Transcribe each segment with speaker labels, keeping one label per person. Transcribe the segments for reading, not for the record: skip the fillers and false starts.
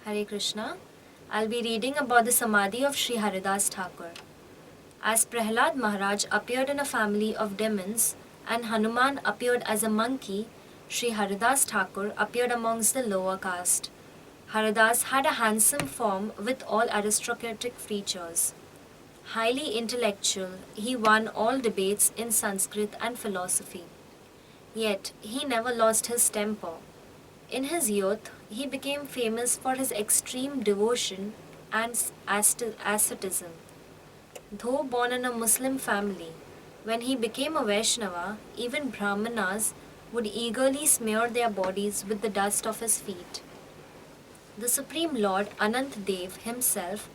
Speaker 1: Hare Krishna. I'll be reading about the Samadhi of Sri Haridas Thakur. As Prahlad Maharaj appeared in a family of demons and Hanuman appeared as a monkey, Sri Haridas Thakur appeared amongst the lower caste. Haridas had a handsome form with all aristocratic features. Highly intellectual, he won all debates in Sanskrit and philosophy. Yet, he never lost his temper. In his youth, he became famous for his extreme devotion and asceticism. Though born in a Muslim family, when he became a Vaishnava, even Brahmanas would eagerly smear their bodies with the dust of his feet. The Supreme Lord Anant Dev himself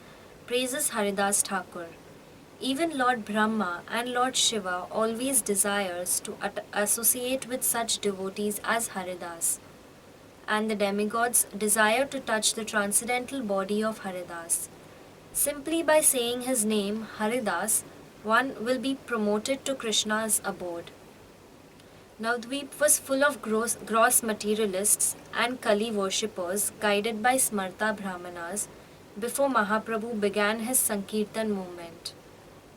Speaker 1: praises Haridas Thakur. Even Lord Brahma and Lord Shiva always desires to associate with such devotees as Haridas, and the demigods desire to touch the transcendental body of Haridas. Simply by saying his name, Haridas, one will be promoted to Krishna's abode. Navdweep was full of gross materialists and Kali worshippers guided by Smarta Brahmanas before Mahaprabhu began his Sankirtan movement.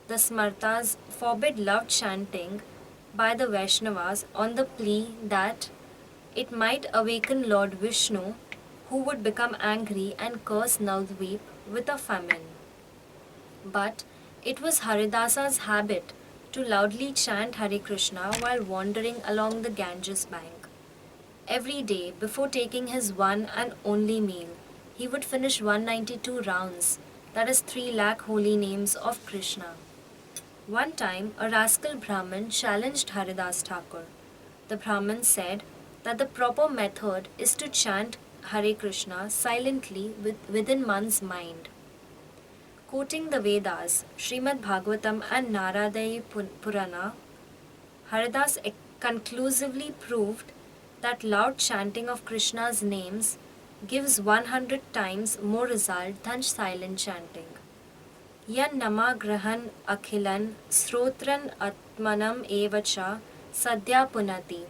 Speaker 1: The Smartas forbid loud chanting by the Vaishnavas on the plea that it might awaken Lord Vishnu, who would become angry and curse Navdweep with a famine. But it was Haridasa's habit to loudly chant Hare Krishna while wandering along the Ganges bank. Every day, before taking his one and only meal, he would finish 192 rounds, that is 3 lakh holy names of Krishna. One time, a rascal Brahmin challenged Haridas Thakur. The Brahmin said that the proper method is to chant Hare Krishna silently within one's mind. Quoting the Vedas, Srimad Bhagavatam and Naradayi Purana, Haridas conclusively proved that loud chanting of Krishna's names gives 100 times more result than silent chanting. Yan namagrahan akhilan srotran atmanam evacha sadhya punati.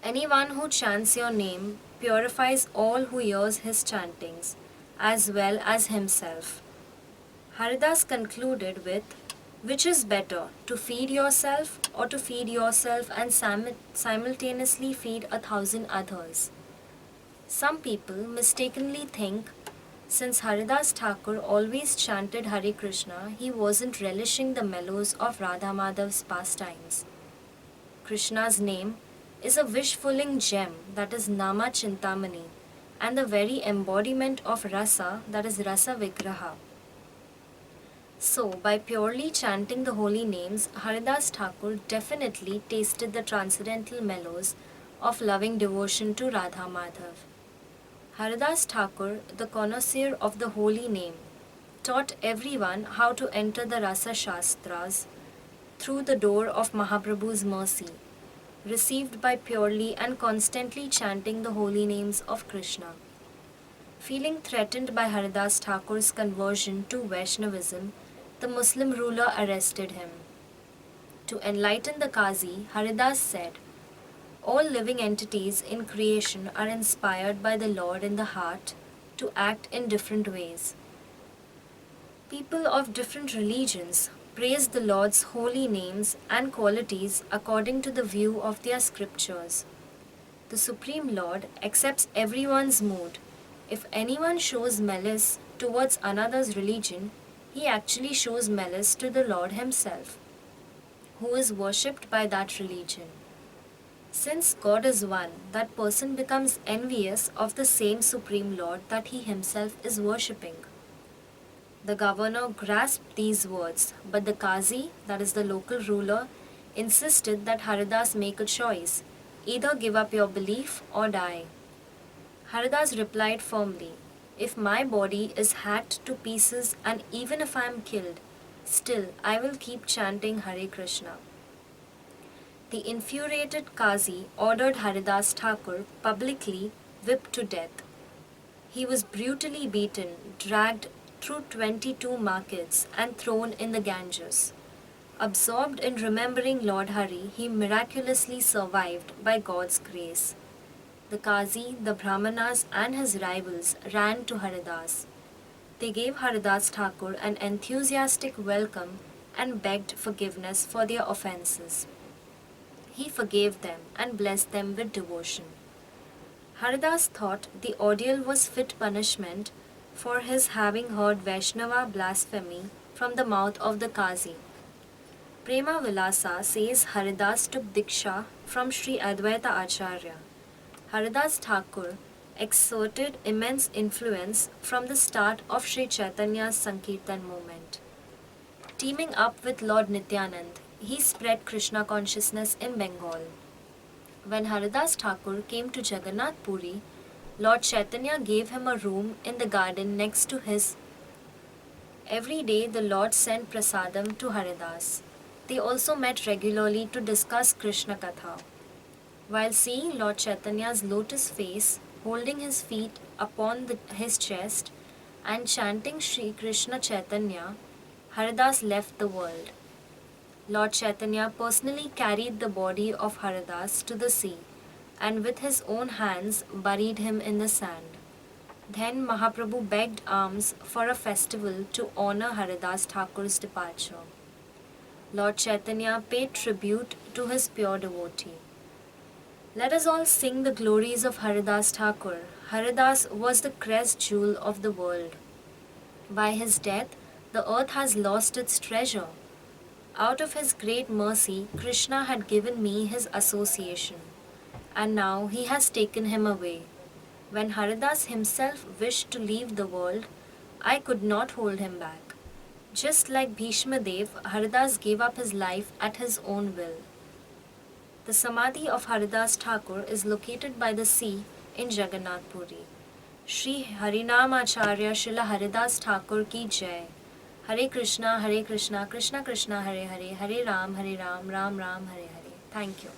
Speaker 1: Anyone who chants your name purifies all who hears his chantings, as well as himself. Haridas concluded with, which is better, to feed yourself or to feed yourself and simultaneously feed 1,000 others? Some people mistakenly think since Haridas Thakur always chanted Hare Krishna, he wasn't relishing the mellows of Radha Madhav's pastimes. Krishna's name is a wish-fulfilling gem, that is Nama Chintamani, and the very embodiment of Rasa, that is Rasa Vigraha. So, by purely chanting the holy names, Haridas Thakur definitely tasted the transcendental mellows of loving devotion to Radha Madhav. Haridas Thakur, the connoisseur of the holy name, taught everyone how to enter the Rasa Shastras through the door of Mahaprabhu's mercy, received by purely and constantly chanting the holy names of Krishna. Feeling threatened by Haridas Thakur's conversion to Vaishnavism, the Muslim ruler arrested him. To enlighten the Qazi, Haridas said, all living entities in creation are inspired by the Lord in the heart to act in different ways. People of different religions praise the Lord's holy names and qualities according to the view of their scriptures. The Supreme Lord accepts everyone's mood. If anyone shows malice towards another's religion, he actually shows malice to the Lord himself, who is worshipped by that religion. Since God is one, that person becomes envious of the same Supreme Lord that he himself is worshipping. The governor grasped these words, but the Qazi, that is the local ruler, insisted that Haridas make a choice, either give up your belief or die. Haridas replied firmly, if my body is hacked to pieces and even if I am killed, still I will keep chanting Hare Krishna. The infuriated Qazi ordered Haridas Thakur publicly whipped to death. He was brutally beaten, dragged through 22 markets and thrown in the Ganges. Absorbed in remembering Lord Hari, he miraculously survived by God's grace. The Qazi, the Brahmanas, and his rivals ran to Haridas. They gave Haridas Thakur an enthusiastic welcome and begged forgiveness for their offences. He forgave them and blessed them with devotion. Haridas thought the ordeal was fit punishment for his having heard Vaishnava blasphemy from the mouth of the Qazi. Prema Vilasa says Haridas took Diksha from Sri Advaita Acharya. Haridas Thakur exerted immense influence from the start of Sri Chaitanya's Sankirtan movement. Teaming up with Lord Nityanand, he spread Krishna consciousness in Bengal. When Haridas Thakur came to Jagannath Puri, Lord Chaitanya gave him a room in the garden next to his. Every day the Lord sent prasadam to Haridas. They also met regularly to discuss Krishna Katha. While seeing Lord Chaitanya's lotus face, holding his feet upon his chest, and chanting Sri Krishna Chaitanya, Haridas left the world. Lord Chaitanya personally carried the body of Haridas to the sea and with his own hands buried him in the sand. Then Mahaprabhu begged alms for a festival to honor Haridas Thakur's departure. Lord Chaitanya paid tribute to his pure devotee. Let us all sing the glories of Haridas Thakur. Haridas was the crest jewel of the world. By his death, the earth has lost its treasure. Out of his great mercy, Krishna had given me his association, and now he has taken him away. When Haridas himself wished to leave the world, I could not hold him back. Just like Bhishma Dev, Haridas gave up his life at his own will. The Samadhi of Haridas Thakur is located by the sea in Jagannath Puri. Shri Harinam Acharya Srila Haridas Thakur ki Jai. Hare Krishna, Krishna Krishna, Hare Hare, Hare Ram, Ram Ram, Hare Hare. Thank you.